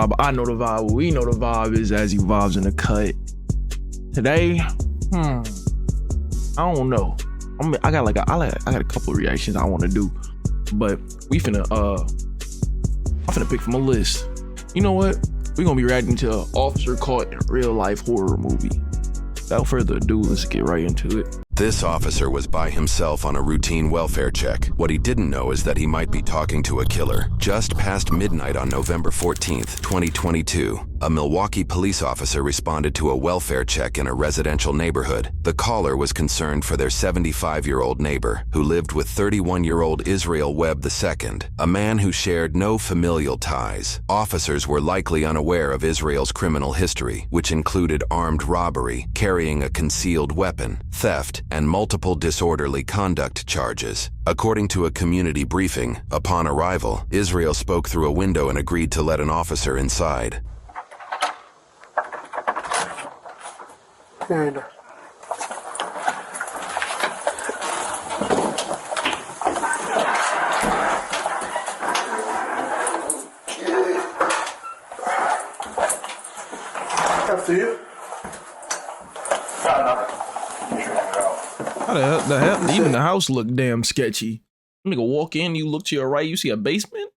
vibe. I know the vibe. We know the vibe is as he vibes in the cut. Today, I don't know. I got a couple of reactions I want to do, but I'm finna pick from a list. You know what? We're gonna be reacting to an officer caught in a real life horror movie. Without further ado, let's get right into it. This officer was by himself on a routine welfare check. What he didn't know is that he might be talking to a killer. Just past midnight on November 14th, 2022, a Milwaukee police officer responded to a welfare check in a residential neighborhood. The caller was concerned for their 75-year-old neighbor, who lived with 31-year-old Israel Webb II, a man who shared no familial ties. Officers were likely unaware of Israel's criminal history, which included armed robbery, carrying a concealed weapon, theft, and multiple disorderly conduct charges. According to a community briefing, upon arrival, Israel spoke through a window and agreed to let an officer inside. Here you go. After you. How the hell? Even the house looked damn sketchy. Nigga walk in, you look to your right, you see a basement?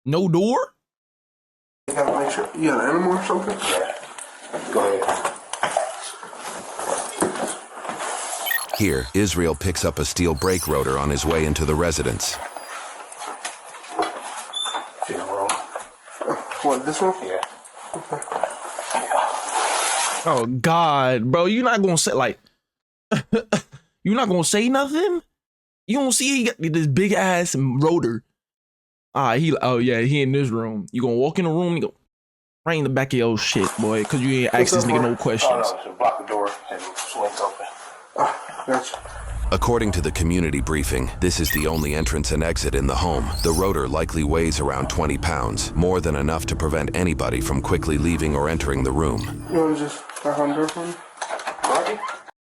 No door? You gotta make sure. You got an animal or something? Yeah. Go ahead. Here, Israel picks up a steel brake rotor on his way into the residence. What, this one? Yeah. Okay. Oh God, bro, you not gonna say like you not gonna say nothing? You don't see he got this big ass rotor. He in this room. You gonna walk in the room, you go right in the back of your shit, boy, cause you ain't ask this nigga no questions. Oh no, just block the door and swings open. Gotcha. According to the community briefing, this is the only entrance and exit in the home. The rotor likely weighs around 20 pounds, more than enough to prevent anybody from quickly leaving or entering the room. You wanna just knock on the door for me?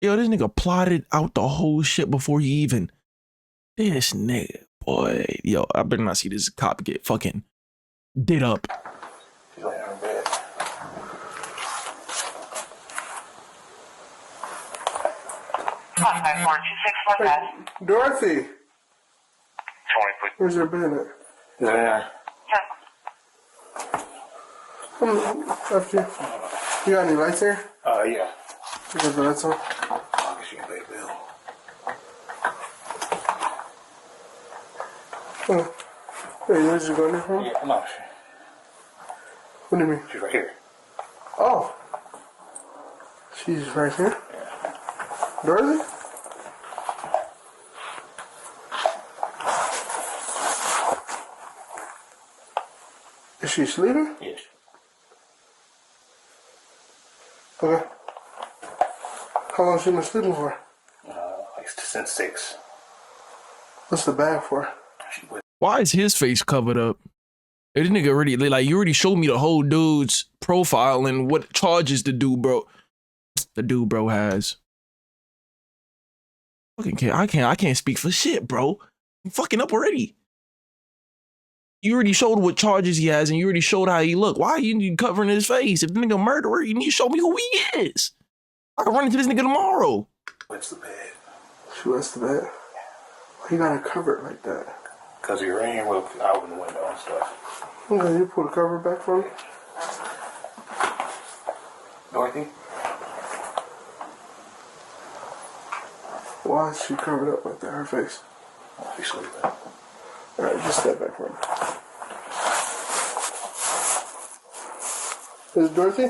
Yo, this nigga plotted out the whole shit before he even. This nigga, boy. Yo, I better not see this cop get fucking did up. He's laying on bed. Dorothy! Where's your bed at? Is it in there? After you. You got any lights here? Yeah. You got the lights on? I guess you can pay the bill. Oh. Hey, you just go in there for me? Yeah, no. What do you mean? She's right here. Oh. She's right here? Yeah. Dorothy? Is she sleeping? Yes. Okay. How long has she been sleeping for? Like since 6. What's the bag for? She was. Why is his face covered up? This nigga already, like, you already showed me the whole dude's profile and what charges the dude bro has. I can't speak for shit, bro. I'm fucking up already. You already showed what charges he has and you already showed how he look. Why are you covering his face? If the nigga murderer, you need to show me who he is. I can run into this nigga tomorrow. What's the bed? She wets the bed? Why you gotta cover it like that? Because you're in here, we'll open the window and stuff. Okay, you pull the cover back for me? Dorothy? Why is she covered up like that, her face? She's sleeping. Alright, just step back for me. Is it Dorothy?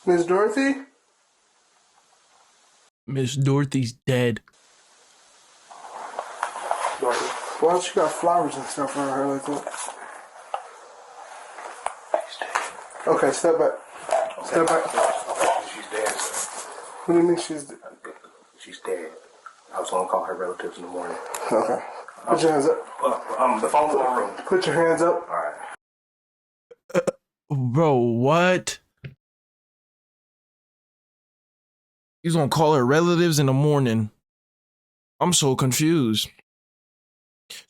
Miss Dorothy? Miss Dorothy's dead. Dorothy? Why she got flowers and stuff on her like that? She's dead. Okay, step back. Step back. She's dead, sir. What do you mean she's dead? She's dead. I was going to call her relatives in the morning. Okay. Put your hands up. The phone's in my room. Put your hands up. All right. Bro, what? He's gonna call her relatives in the morning. I'm so confused.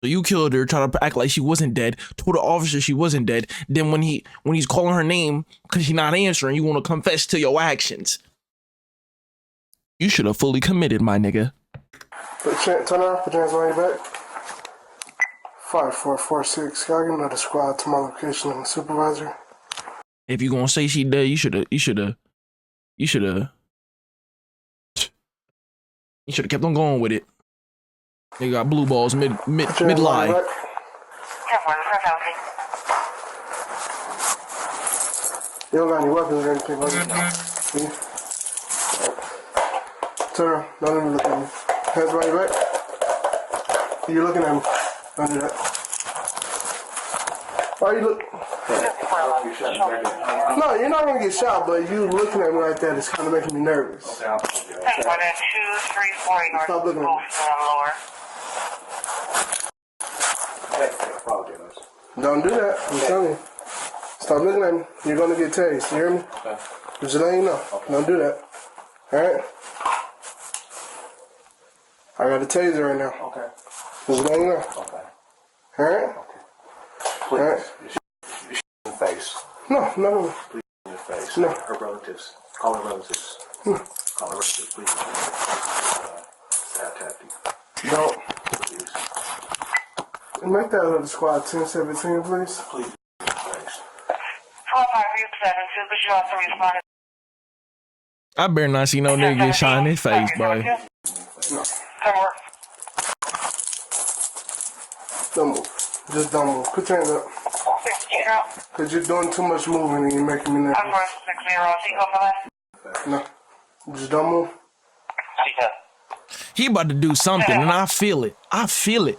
So you killed her, trying to act like she wasn't dead, told the officer she wasn't dead. Then when he's calling her name because she's not answering, you want to confess to your actions. You should have fully committed, my nigga. Turn around, put your hands behind your back. 5446. Can I get another squad to my location and supervisor? If you gonna say she dead, you should have kept on going with it. They got blue balls mid lie. You don't got any weapons or anything like that. Turn around. Don't even look at me. Hands behind your back. You're looking at me. Don't do that. Why are you look? No, you're not gonna get shot, but you looking at me like that is kind of making me nervous. Stop looking at me. Don't do that. I'm telling you. Stop looking at me. You're gonna get tased. You hear me? Just letting you know. Don't do that. Alright? I got a taser right now. Okay. Just letting you know. Okay. Alright? Please. Alright? In the face. No. Please in the face. No. Her relatives. Call her relatives. Call her relatives, please. Tap you. Don't. Please. Make that other squad 1017, please. Please. In the face. 12-5-7-2, but you also responded. I better not see no nigga get shot in his face, bro. No. Don't move. Just don't move. Put your hands up. 60. Because you're doing too much moving and you're making me nervous. I'm for 60. Go for that. No. Just don't move. He about to do something, and I feel it. I feel it.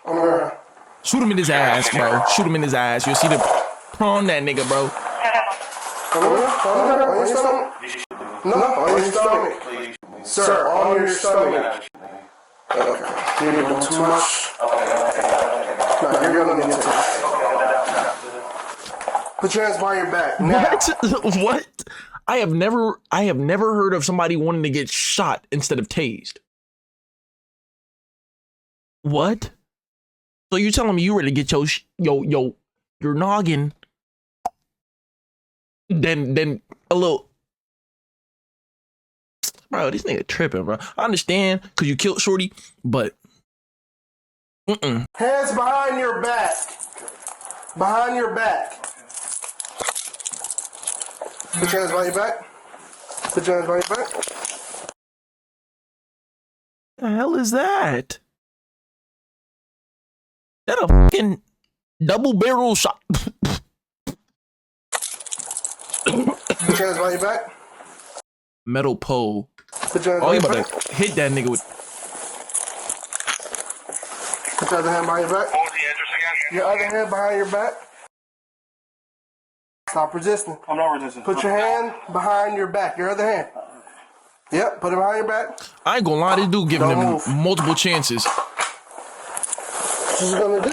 I'm around. Shoot him in his ass, bro. Shoot him in his ass. You'll see the prawn that nigga, bro. On your stomach? No, on your stomach. Sir, on your stomach. Okay. You're doing too much. No, you're gonna get to. Put your hands behind your back. Now. What? What? I have never heard of somebody wanting to get shot instead of tased. What? So you telling me you ready to get your noggin? Then a little, bro. This nigga tripping, bro. I understand because you killed Shorty, but Hands behind your back. Behind your back. Put your hands behind your back. Put your hands behind your back. The hell is that? That a fucking double barrel shot. Put your hands behind your back. Metal pole. Put your hands Oh, you behind your about back. to hit that nigga with. Put your other hand behind your back. What was the address again? Your other hand behind your back. Stop resisting. I'm not resisting. Put your hand behind your back. Your other hand. Yep, put it behind your back. I ain't gonna lie, this dude giving Don't him move. multiple chances. What you gonna do?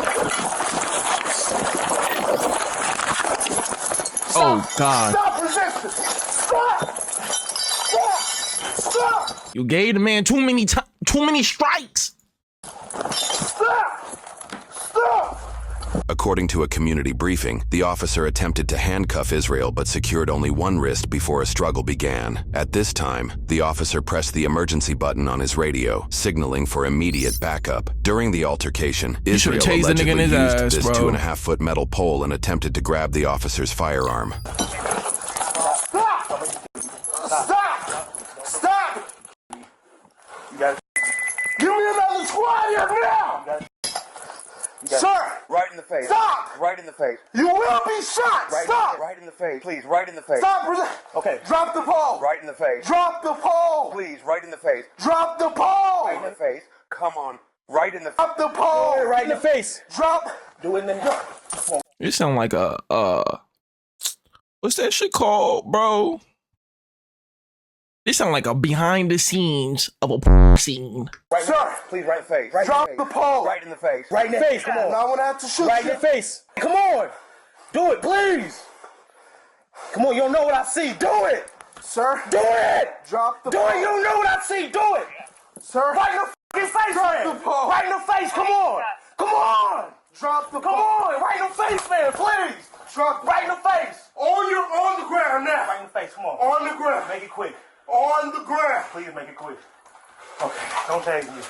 Oh God! Stop resisting. Stop. You gave the man too many strikes. Stop. According to a community briefing, the officer attempted to handcuff Israel but secured only one wrist before a struggle began. At this time, the officer pressed the emergency button on his radio, signaling for immediate backup. During the altercation, Israel should've tased the nigga in allegedly his used ass, this bro. 2.5-foot metal pole and attempted to grab the officer's firearm. Stop. Give me another squad here now. Sir. Right in the face. Stop. Right in the face. You will be shot. Right, Stop. right in the face. Please, right in the face. Stop. Okay. Drop the pole. Right in the face. Drop the pole. Please, right in the face. Drop the pole. Right in the face. Come on. Right in the face. Drop the pole. Right in the face. Drop. Do it in the You sound like a what's that shit called, bro? This sound like a behind the scenes of a scene. Right in Sir. the face. Please, right in the face. Right Drop in the pole. Right in the face. Right in the face, come on. Now I'm gonna have to shoot Right in you. the face. Come on. Do it, please. Come on, you don't know what I see. Do it. Sir. Do it. Drop the Do it. You don't know what I see. Do it. Sir. Right in the fucking face, Drop man. the ball. Right in the face. Come on. Come on. Drop the Come ball. on. Right in the face, man. Please. Drop Right in the face. on the ground now. Right in the face. Come on. On the ground. Make it quick. On the ground. Please make it quick. Okay. Don't tase me.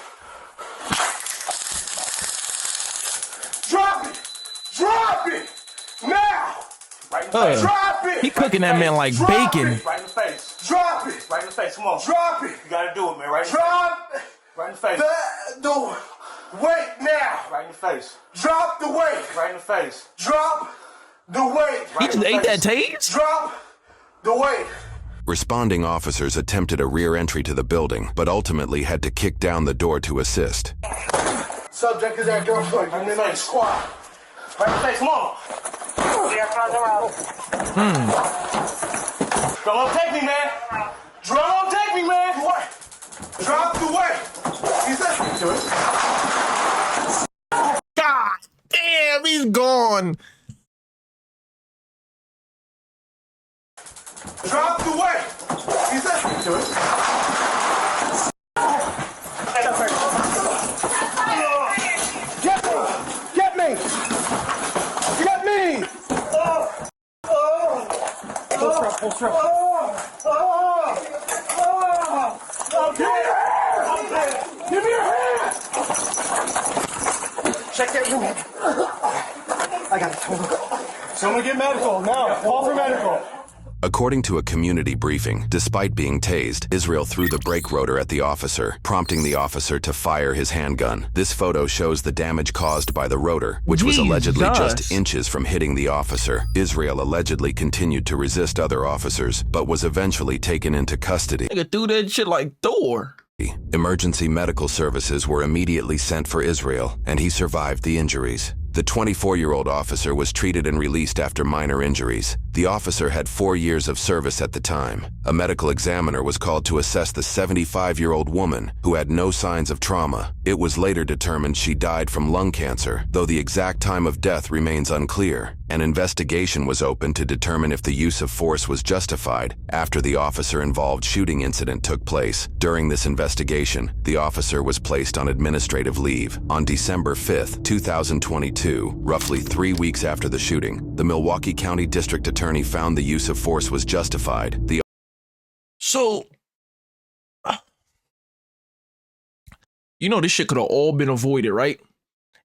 Drop it. Drop it. Now. Right in the face. Drop it. He cooking that man like Drop bacon. it. Right in the face. Drop it. Right in the face. Come on. Drop it. You gotta do it, man. Right in the Drop Right in the face. the weight now. Right in the face. Drop the weight. Right in the face. Drop the weight. He just ate that tase? Drop the weight. Responding officers attempted a rear entry to the building, but ultimately had to kick down the door to assist. Subject is at gunpoint. And then on the squad. Right in the face. Come on. We are closing road. Don't take me, man. Don't take me, man. What? Drop the weight. He's listening to it. God damn, he's gone. Drop the weight. He's listening to it. Get me! Get me! Full strap. Give me your hand! Check that room. I got it. Someone get medical now. Call for medical. According to a community briefing, despite being tased, Israel threw the brake rotor at the officer, prompting the officer to fire his handgun. This photo shows the damage caused by the rotor, which was allegedly just inches from hitting the officer. Israel allegedly continued to resist other officers, but was eventually taken into custody. Nigga threw that shit like Thor. Emergency medical services were immediately sent for Israel, and he survived the injuries. The 24-year-old officer was treated and released after minor injuries. The officer had 4 years of service at the time. A medical examiner was called to assess the 75-year-old woman, who had no signs of trauma. It was later determined she died from lung cancer, though the exact time of death remains unclear. An investigation was opened to determine if the use of force was justified after the officer-involved shooting incident took place. During this investigation, the officer was placed on administrative leave. On December 5, 2022, roughly 3 weeks after the shooting, the Milwaukee County District Attorney found the use of force was justified. So, you know, this shit could have all been avoided, right?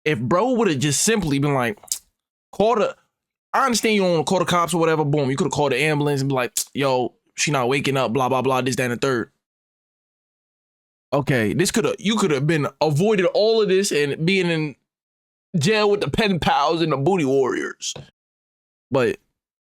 If bro would have just simply been like, I understand you don't want to call the cops or whatever, boom, you could have called the ambulance and be like, yo, she not waking up, blah, blah, blah, this, that, and the third. Okay, you could have been avoided all of this and being in jail with the pen pals and the booty warriors. But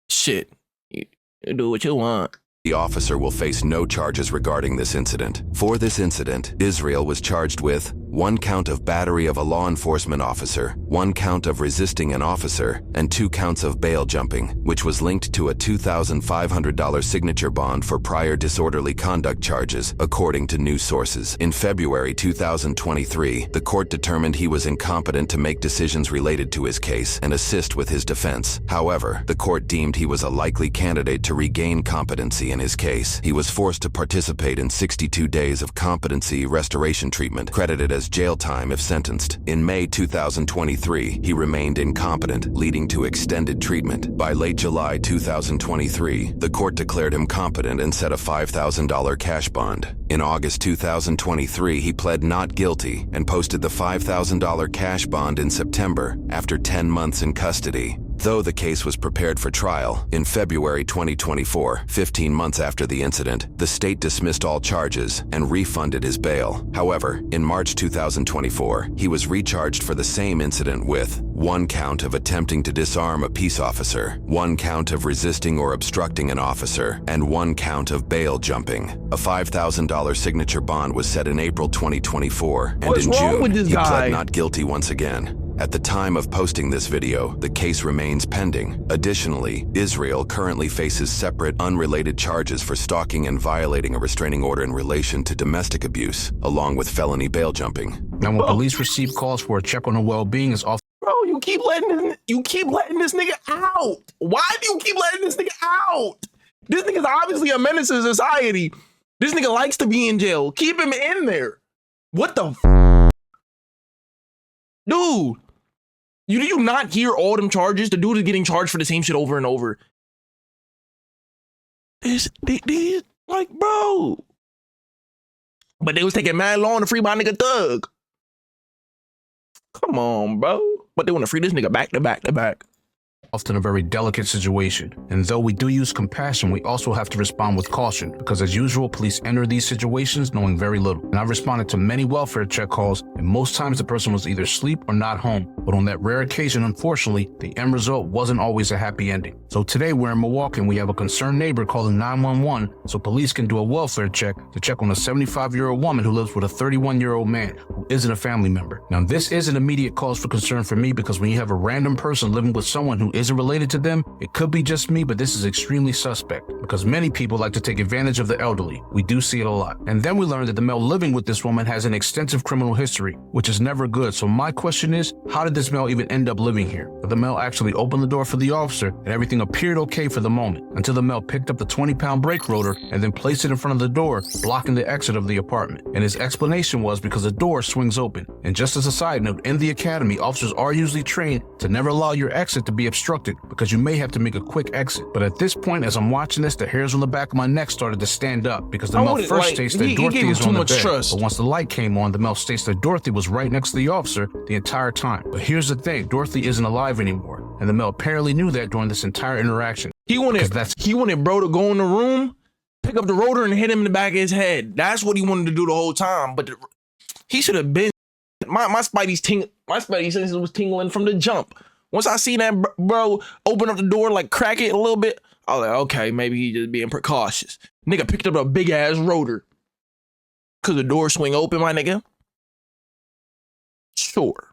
shit, you do what you want. The officer will face no charges regarding this incident. For this incident, Israel was charged with 1 count of battery of a law enforcement officer, 1 count of resisting an officer, and 2 counts of bail jumping, which was linked to a $2,500 signature bond for prior disorderly conduct charges, according to news sources. In February 2023, the court determined he was incompetent to make decisions related to his case and assist with his defense. However, the court deemed he was a likely candidate to regain competency in his case. He was forced to participate in 62 days of competency restoration treatment, credited as jail time if sentenced. In May 2023, he remained incompetent, leading to extended treatment. By late July 2023, the court declared him competent and set a $5,000 cash bond. In August 2023, he pled not guilty and posted the $5,000 cash bond in September after 10 months in custody. Though the case was prepared for trial, in February 2024, 15 months after the incident, the state dismissed all charges and refunded his bail. However, in March 2024, he was recharged for the same incident with 1 count of attempting to disarm a peace officer, 1 count of resisting or obstructing an officer, and 1 count of bail jumping. A $5,000 signature bond was set in April 2024, and in June, he pled not guilty once again. At the time of posting this video, the case remains pending. Additionally, Israel currently faces separate, unrelated charges for stalking and violating a restraining order in relation to domestic abuse, along with felony bail jumping. Now, when police receive calls for a check on the well-being, is often Bro, you keep keep letting this nigga out? Why do you keep letting this nigga out? This nigga's obviously a menace to society. This nigga likes to be in jail. Keep him in there. What the dude? Do you not hear all them charges? The dude is getting charged for the same shit over and over. These like, bro. But they was taking mad long to free my nigga Thug. Come on, bro. But they want to free this nigga back to back to back. Often a very delicate situation, and though we do use compassion, we also have to respond with caution, because as usual, police enter these situations knowing very little. And I've responded to many welfare check calls, and most times the person was either asleep or not home. But on that rare occasion, unfortunately, the end result wasn't always a happy ending. So today we're in Milwaukee and we have a concerned neighbor calling 911 so police can do a welfare check to check on a 75-year-old woman who lives with a 31-year-old man who isn't a family member. Now, this is an immediate cause for concern for me, because when you have a random person living with someone who isn't related to them, it could be just me, but this is extremely suspect because many people like to take advantage of the elderly. We do see it a lot. And then we learned that the male living with this woman has an extensive criminal history, which is never good. So my question is, how did this male even end up living here? But the male actually opened the door for the officer and everything appeared okay for the moment, until the male picked up the 20-pound brake rotor and then placed it in front of the door, blocking the exit of the apartment. And his explanation was because the door swings open. And just as a side note, in the academy, officers are usually trained to never allow your exit to be obstructed, because you may have to make a quick exit. But at this point, as I'm watching this, the hairs on the back of my neck started to stand up, because the male first states that Dorothy is on the bed. But once the light came on, the male states that Dorothy was right next to the officer the entire time. But here's the thing, Dorothy isn't alive anymore, and the male apparently knew that during this entire interaction. He wanted bro to go in the room, pick up the rotor, and hit him in the back of his head. That's what he wanted to do the whole time. But he should have been. My spidey senses was tingling from the jump. Once I seen that bro open up the door, like crack it a little bit, I was like, okay, maybe he just being precautious. Nigga picked up a big ass rotor. Cause the door swing open, my nigga. Sure.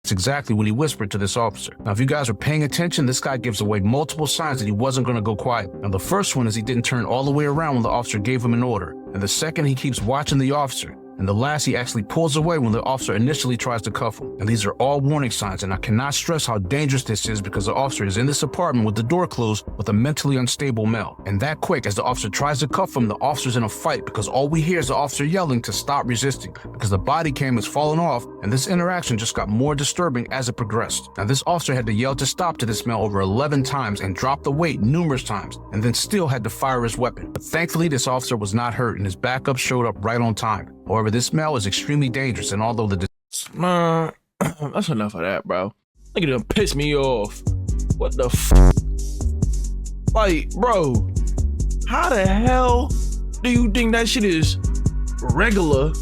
That's exactly what he whispered to this officer. Now, if you guys are paying attention, this guy gives away multiple signs that he wasn't going to go quiet. Now, the first one is he didn't turn all the way around when the officer gave him an order. And the second, he keeps watching the officer. And the last, he actually pulls away when the officer initially tries to cuff him. And these are all warning signs, and I cannot stress how dangerous this is, because the officer is in this apartment with the door closed with a mentally unstable male. And that quick, as the officer tries to cuff him, the officer's in a fight, because all we hear is the officer yelling to stop resisting, because the body cam is falling off, and this interaction just got more disturbing as it progressed. Now, this officer had to yell to stop to this male over 11 times and drop the weight numerous times, and then still had to fire his weapon. But thankfully, this officer was not hurt, and his backup showed up right on time. However, this male is extremely dangerous, and although man, that's enough of that, bro. Nigga done piss me off. What the like, bro, how the hell do you think that shit is regular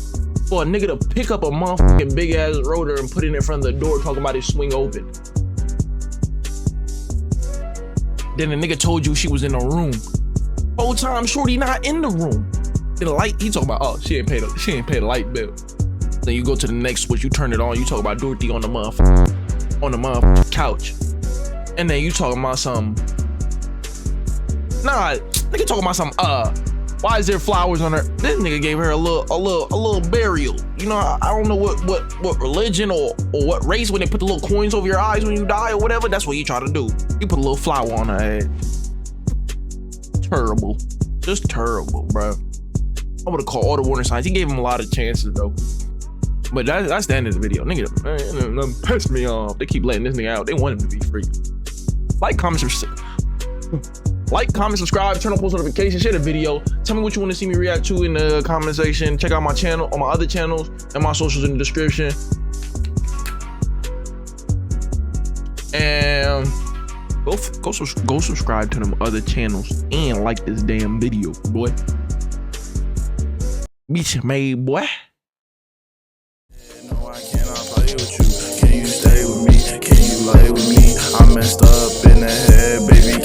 for a nigga to pick up a motherfucking big ass rotor and put it in front of the door talking about it swing open? Then the nigga told you she was in the room. Whole time shorty not in the room. Then the light, he talking about, oh, she ain't pay the light bill. Then you go to the next switch, you turn it on, you talk about Dorothy on the motherfucking couch. And then you talking about some, nigga talking about some, why is there flowers on her? This nigga gave her a little burial. You know, I don't know what religion or what race, when they put the little coins over your eyes when you die or whatever, that's what you try to do. You put a little flower on her head. Terrible. Just terrible, bro. I would have called all the warning signs. He gave him a lot of chances though. But that's the end of the video. Nigga, man, pissed me off. They keep letting this nigga out. They want him to be free. Like, comment, subscribe, turn on post notifications, share the video. Tell me what you want to see me react to in the comment section. Check out my channel, on my other channels, and my socials in the description. And go subscribe to them other channels and like this damn video, boy. Bitch made, boy. No, I cannot play with you. Can you stay with me? Can you lay with me? I messed up in the head, baby.